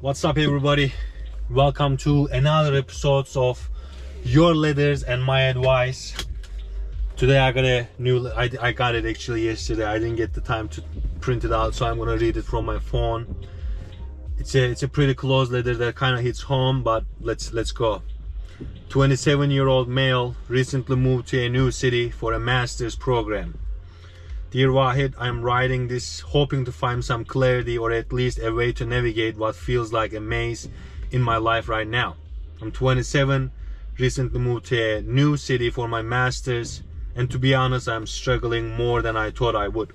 What's up, everybody? Welcome to another episode of Your Letters and My Advice. Today I got a new, I got it actually yesterday. I didn't get the time to print it out, so I'm gonna read it from my phone. It's a pretty close letter that kind of hits home, but let's go. 27-year-old male recently moved to a new city for a master's program. Dear Wahid, I'm writing this hoping to find some clarity or at least a way to navigate what feels like a maze in my life right now. I'm 27, recently moved to a new city for my master's, and to be honest, I'm struggling more than I thought I would.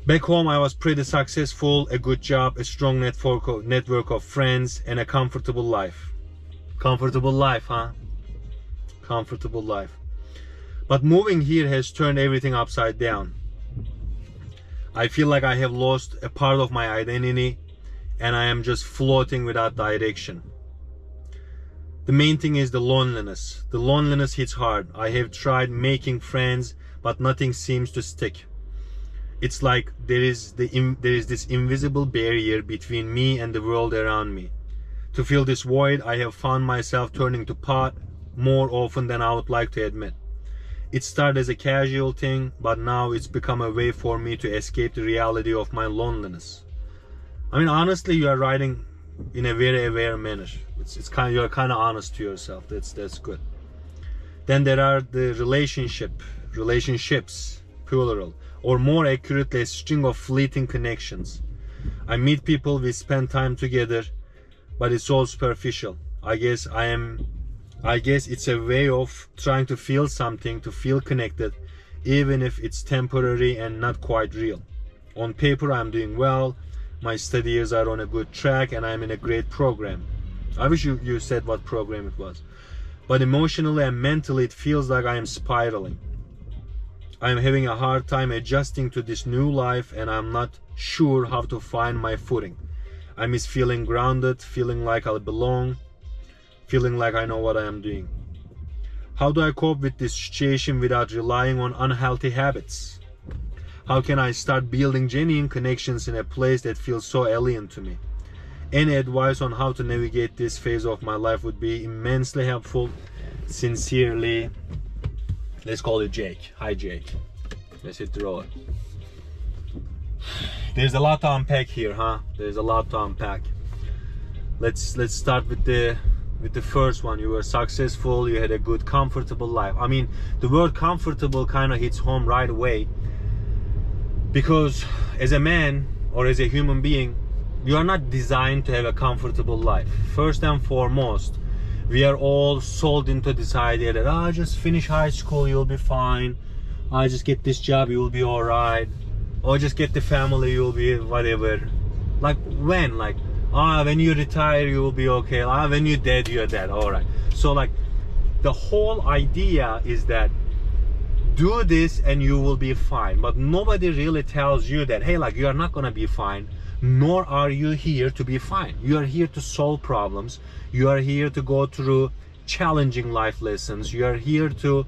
Back home, I was pretty successful, a good job, a strong network of friends, and a comfortable life. Comfortable life, huh? Comfortable life. But moving here has turned everything upside down. I feel like I have lost a part of my identity and I am just floating without direction. The main thing is the loneliness. The loneliness hits hard. I have tried making friends, but nothing seems to stick. It's like there is this invisible barrier between me and the world around me. To fill this void, I have found myself turning to pot more often than I would like to admit. It started as a casual thing, but now it's become a way for me to escape the reality of my loneliness. I mean, honestly, you are writing in a very aware manner. You are kind of honest to yourself. That's good. Then there are the relationships, plural, or more accurately, a string of fleeting connections. I meet people, we spend time together, but it's all superficial. I guess it's a way of trying to feel something, to feel connected, even if it's temporary and not quite real. On paper, I'm doing well, my study years are on a good track, and I'm in a great program. I wish you said what program it was. But emotionally and mentally, it feels like I am spiraling. I'm having a hard time adjusting to this new life, and I'm not sure how to find my footing. I miss feeling grounded, feeling like I belong, feeling like I know what I am doing. How do I cope with this situation without relying on unhealthy habits? How can I start building genuine connections in a place that feels so alien to me? Any advice on how to navigate this phase of my life would be immensely helpful. Sincerely, let's call it Jake. Hi, Jake. Let's hit the road. There's a lot to unpack here, huh? There's a lot to unpack. Let's start with the first one. You were successful, you had a good, comfortable life. I mean, the word comfortable kind of hits home right away, because as a man or as a human being, you are not designed to have a comfortable life. First and foremost, we are all sold into this idea that just finish high school, you'll be fine. Just get this job, you'll be all right. Or just get the family, you'll be whatever. Like when? Like, when you retire, you will be okay. When you're dead, you're dead. All right. So like, the whole idea is that do this and you will be fine. But nobody really tells you that, hey, like, you are not gonna be fine, nor are you here to be fine. You are here to solve problems. You are here to go through challenging life lessons. You are here to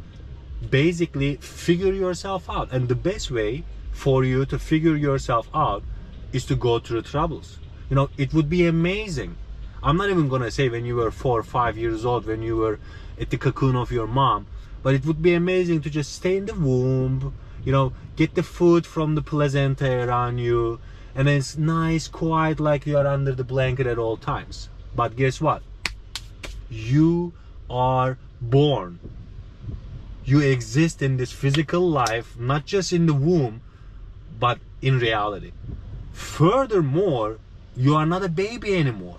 basically figure yourself out. And the best way for you to figure yourself out is to go through troubles. You know, it would be amazing. I'm not even gonna say when you were 4 or 5 years old, when you were at the cocoon of your mom, but it would be amazing to just stay in the womb, you know, get the food from the placenta around you, and then it's nice, quiet, like you are under the blanket at all times. But guess what? You are born. You exist in this physical life, not just in the womb, but in reality. Furthermore, you are not a baby anymore.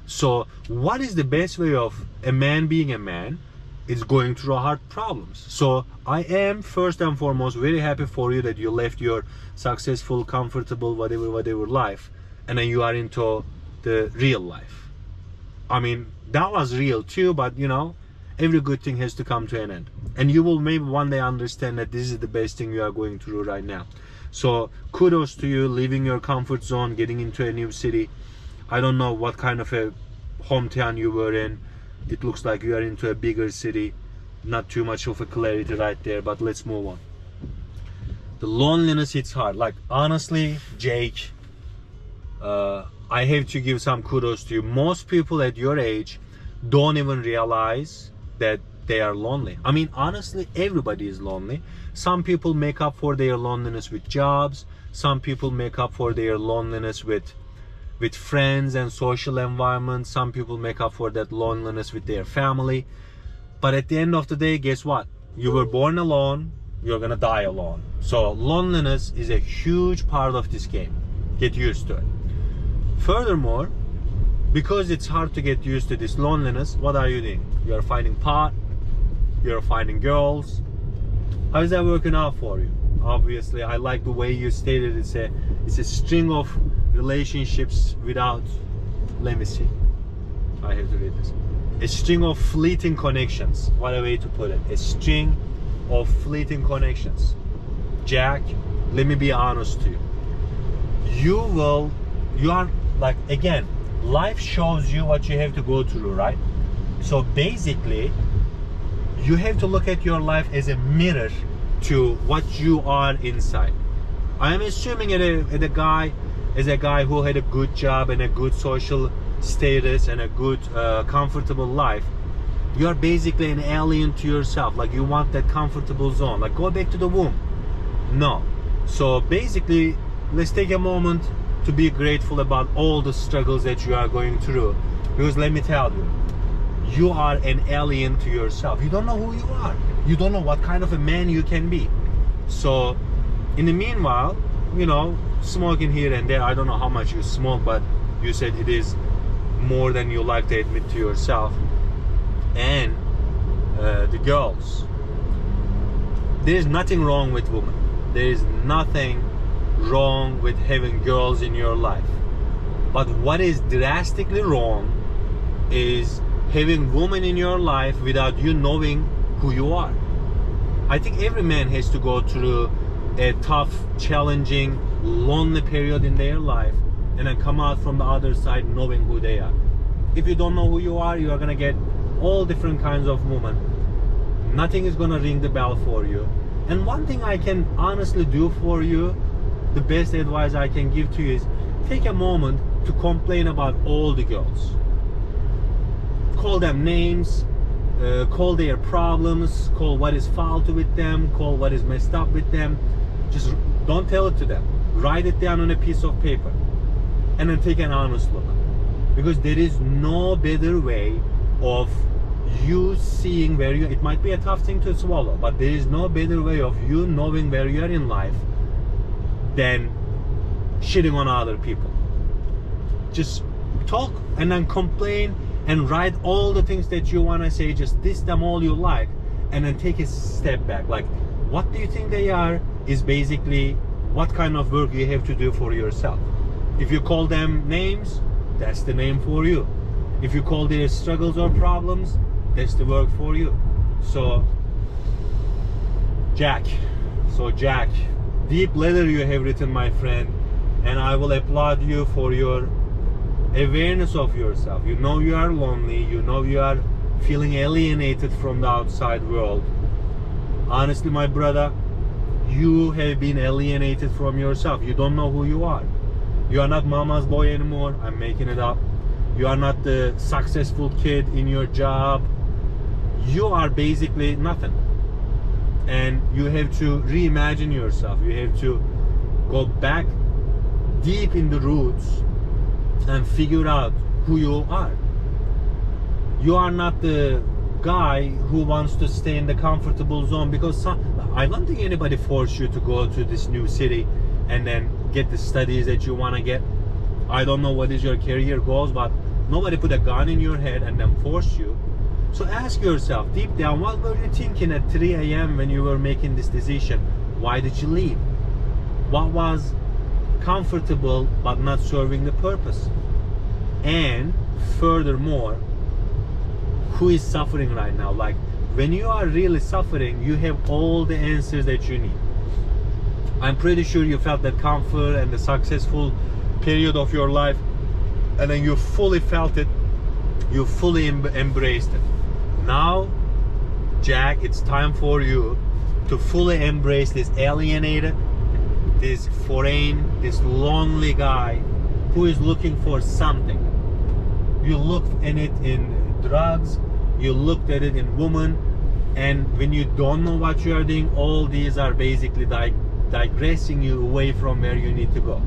So what is the best way of a man being a man? It's going through hard problems. So I am first and foremost very happy for you that you left your successful, comfortable, whatever life, and then you are into the real life. I mean, that was real too, but you know, every good thing has to come to an end. And you will maybe one day understand that this is the best thing you are going through right now. So kudos to you, leaving your comfort zone, getting into a new city. I don't know what kind of a hometown you were in. It looks like you are into a bigger city. Not too much of a clarity right there, but let's move on. The loneliness hits hard. Like, honestly, Jake, I have to give some kudos to you. Most people at your age don't even realize that they are lonely. I mean, honestly, everybody is lonely. Some people make up for their loneliness with jobs. Some people make up for their loneliness with friends and social environment. Some people make up for that loneliness with their family. But at the end of the day, guess what? You were born alone, you're gonna die alone. So loneliness is a huge part of this game. Get used to it. Furthermore, because it's hard to get used to this loneliness, what are you doing? You're finding pot, you're finding girls. How is that working out for you? Obviously, I like the way you stated it's a string of relationships without, let me see, I have to read this. A string of fleeting connections. What a way to put it. A string of fleeting connections. Jack, let me be honest to you. You are like, again, life shows you what you have to go through, right? So basically, you have to look at your life as a mirror to what you are inside. I am assuming as a guy who had a good job and a good social status and a good comfortable life, you are basically an alien to yourself. Like, you want that comfortable zone, like go back to the womb. No. So basically, let's take a moment to be grateful about all the struggles that you are going through, because let me tell you, you are an alien to yourself. You don't know who you are. You don't know what kind of a man you can be. So in the meanwhile, you know, smoking here and there, I don't know how much you smoke, but you said it is more than you like to admit to yourself. And the girls, there is nothing wrong with women. There is nothing wrong with having girls in your life. But what is drastically wrong is having women in your life without you knowing who you are. I think every man has to go through a tough, challenging, lonely period in their life and then come out from the other side knowing who they are. If you don't know who you are gonna get all different kinds of women. Nothing is gonna ring the bell for you. And one thing I can honestly do for you, the best advice I can give to you, is take a moment to complain about all the girls. Call them names, call their problems, call what is faulty with them, call what is messed up with them. Just don't tell it to them. Write it down on a piece of paper and then take an honest look. Because there is no better way of you seeing where you, it might be a tough thing to swallow, but there is no better way of you knowing where you are in life than shitting on other people. Just talk and then complain and write all the things that you want to say, just diss them all you like, and then take a step back. Like, what do you think they are is basically what kind of work you have to do for yourself. If you call them names, that's the name for you. If you call their struggles or problems, that's the work for you. So Jack, deep letter you have written, my friend, and I will applaud you for your awareness of yourself. You know you are lonely, you know you are feeling alienated from the outside world. Honestly, my brother, you have been alienated from yourself. You don't know who you are. You are not mama's boy anymore. I'm making it up. You are not the successful kid in your job. You are basically nothing. And you have to reimagine yourself. You have to go back deep in the roots and figure out who you are. You are not the guy who wants to stay in the comfortable zone, because I don't think anybody forced you to go to this new city and then get the studies that you want to get. I don't know what is your career goals, but nobody put a gun in your head and then forced you. So ask yourself deep down, what were you thinking at 3 a.m. when you were making this decision? Why did you leave? What was comfortable but not serving the purpose? And furthermore, who is suffering right now? Like, when you are really suffering, you have all the answers that you need. I'm pretty sure you felt that comfort and the successful period of your life, and then you fully felt it, you fully embraced it. Now, Jack, it's time for you to fully embrace this alienated, this foreign, this lonely guy who is looking for something. You looked at it in drugs, you looked at it in women, and when you don't know what you are doing, all these are basically digressing you away from where you need to go.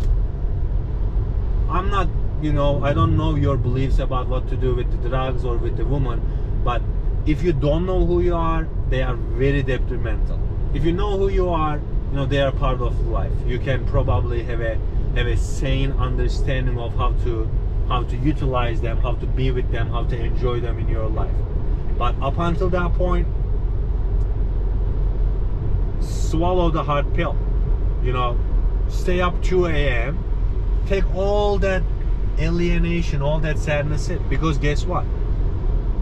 I'm not, I don't know your beliefs about what to do with the drugs or with the woman, but if you don't know who you are, they are very detrimental. If you know who you are, they are part of life. You can probably have a sane understanding of how to utilize them, how to be with them, how to enjoy them in your life. But up until that point, swallow the hard pill. Stay up 2 a.m. Take all that alienation, all that sadness in, because guess what?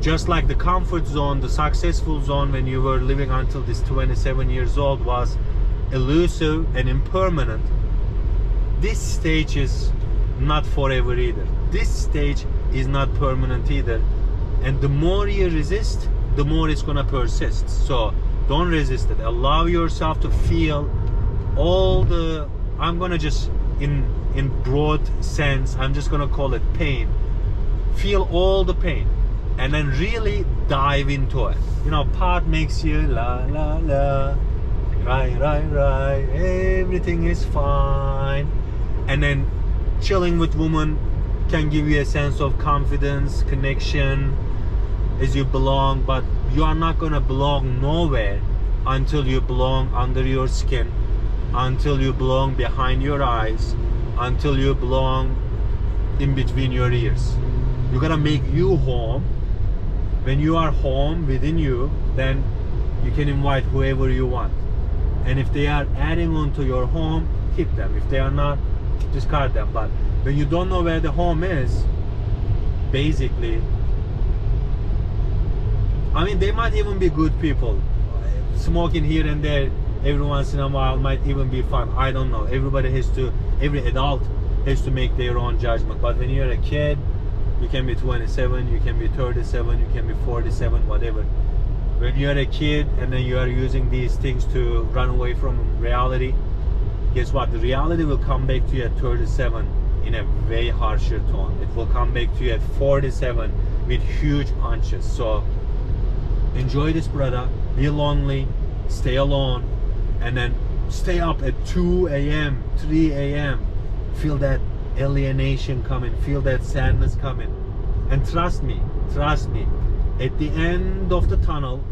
Just like the comfort zone, the successful zone when you were living until this 27 years old was elusive and impermanent, this stage is not forever either. This stage is not permanent either. And the more you resist, the more it's gonna persist. So don't resist it. Allow yourself to feel all the, I'm gonna just, in broad sense, I'm just gonna call it pain. Feel all the pain. And then really dive into it. Pot makes you la la la, right, everything is fine. And then chilling with women can give you a sense of confidence, connection, as you belong, but you are not gonna belong nowhere until you belong under your skin, until you belong behind your eyes, until you belong in between your ears. You gotta make you home. When you are home within you, then you can invite whoever you want. And if they are adding on to your home, keep them. If they are not, discard them. But when you don't know where the home is, basically, they might even be good people. Smoking here and there every once in a while might even be fun. I don't know. Every adult has to make their own judgment. But when you're a kid, you can be 27, you can be 37, you can be 47, whatever. When you're a kid and then you are using these things to run away from reality, guess what? The reality will come back to you at 37 in a way harsher tone. It will come back to you at 47 with huge punches. So enjoy this, brother. Be lonely, stay alone, and then stay up at 2 a.m., 3 a.m. Feel that alienation coming, feel that sadness coming, and trust me, at the end of the tunnel,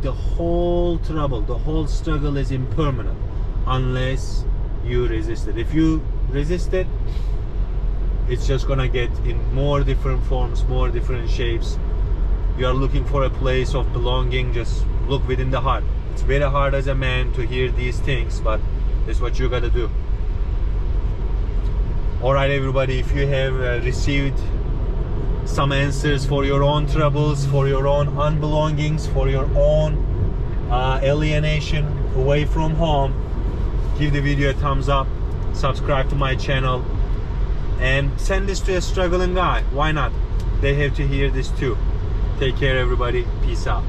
the whole trouble, the whole struggle is impermanent unless you resist it. If you resist it, it's just gonna get in more different forms, more different shapes. You are looking for a place of belonging, just look within the heart. It's very hard as a man to hear these things, but that's what you gotta do. Alright everybody, if you have received some answers for your own troubles, for your own unbelongings, for your own alienation away from home, give the video a thumbs up, subscribe to my channel, and send this to a struggling guy. Why not? They have to hear this too. Take care everybody. Peace out.